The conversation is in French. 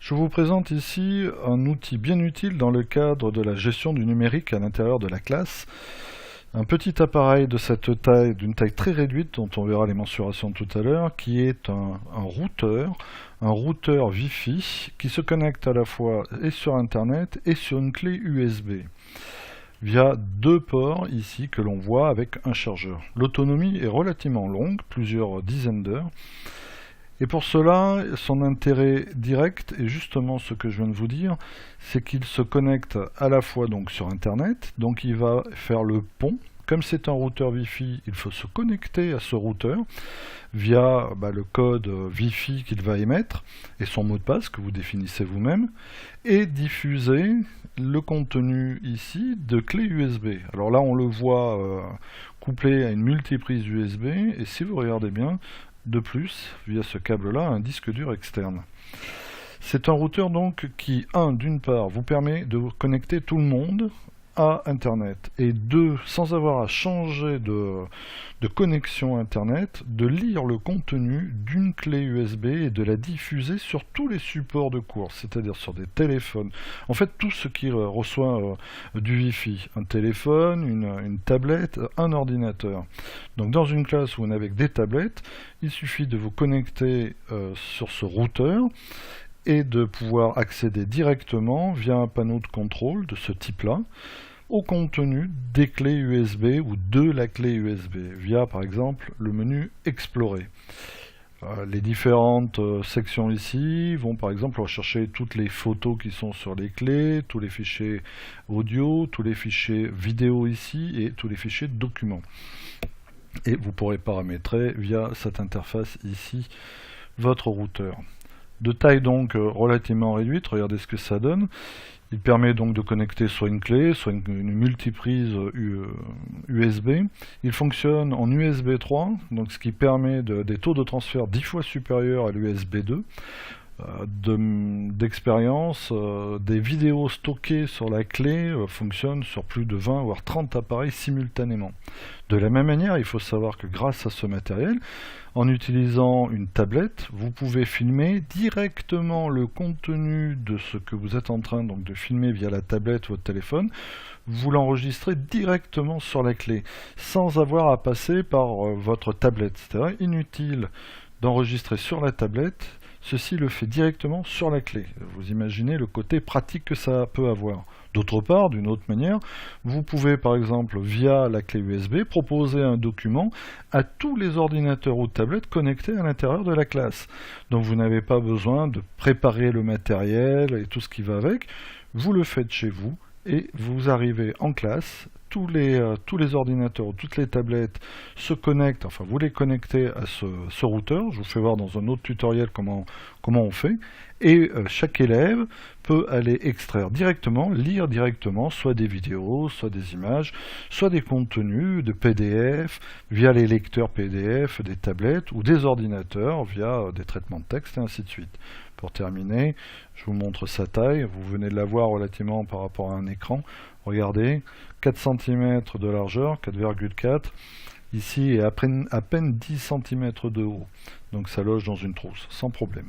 Je vous présente ici un outil bien utile dans le cadre de la gestion du numérique à l'intérieur de la classe. Un petit appareil de cette taille, d'une taille très réduite, dont on verra les mensurations tout à l'heure, qui est un routeur Wi-Fi qui se connecte à la fois et sur Internet et sur une clé USB via deux ports ici que l'on voit avec un chargeur. L'autonomie est relativement longue, plusieurs dizaines d'heures. Et pour cela, son intérêt direct est justement ce que je viens de vous dire, c'est qu'il se connecte à la fois donc sur Internet, donc il va faire le pont. Comme c'est un routeur Wi-Fi, il faut se connecter à ce routeur via le code Wi-Fi qu'il va émettre et son mot de passe que vous définissez vous-même, et diffuser le contenu ici de clé USB. Alors là, on le voit couplé à une multiprise USB, et si vous regardez bien, de plus, via ce câble-là, un disque dur externe. C'est un routeur donc qui, d'une part, vous permet de connecter tout le monde à Internet, et deux, sans avoir à changer de connexion Internet, de lire le contenu d'une clé USB et de la diffuser sur tous les supports de cours, c'est-à-dire sur des téléphones. En fait, tout ce qui reçoit du Wi-Fi, un téléphone, une tablette, un ordinateur. Donc dans une classe où on est avec des tablettes, il suffit de vous connecter sur ce routeur et de pouvoir accéder directement via un panneau de contrôle de ce type-là au contenu des clés USB ou de la clé USB via par exemple le menu Explorer. Les différentes sections ici vont par exemple rechercher toutes les photos qui sont sur les clés, tous les fichiers audio, tous les fichiers vidéo ici et tous les fichiers documents. Et vous pourrez paramétrer via cette interface ici votre routeur. De taille donc relativement réduite, regardez ce que ça donne. Il permet donc de connecter soit une clé, soit une multiprise USB. Il fonctionne en USB 3, donc ce qui permet des taux de transfert 10 fois supérieurs à l'USB 2. D'expérience, des vidéos stockées sur la clé fonctionnent sur plus de 20 voire 30 appareils simultanément. De la même manière, il faut savoir que grâce à ce matériel, en utilisant une tablette, vous pouvez filmer directement le contenu de ce que vous êtes en train de filmer via la tablette ou votre téléphone. Vous l'enregistrez directement sur la clé, sans avoir à passer par votre tablette. C'est-à-dire inutile d'enregistrer sur la tablette. Ceci le fait directement sur la clé. Vous imaginez le côté pratique que ça peut avoir. D'autre part, d'une autre manière, vous pouvez par exemple via la clé USB proposer un document à tous les ordinateurs ou tablettes connectés à l'intérieur de la classe. Donc vous n'avez pas besoin de préparer le matériel et tout ce qui va avec. Vous le faites chez vous et vous arrivez en classe. Tous les ordinateurs ou toutes les tablettes se connectent, enfin vous les connectez à ce routeur. Je vous fais voir dans un autre tutoriel comment on fait. Et chaque élève peut aller extraire directement, lire directement, soit des vidéos, soit des images, soit des contenus de PDF, via les lecteurs PDF des tablettes ou des ordinateurs, via des traitements de texte et ainsi de suite. Pour terminer, je vous montre sa taille. Vous venez de la voir relativement par rapport à un écran. Regardez, 4 cm de largeur, 4,4. Ici, et à peine 10 cm de haut. Donc ça loge dans une trousse, sans problème.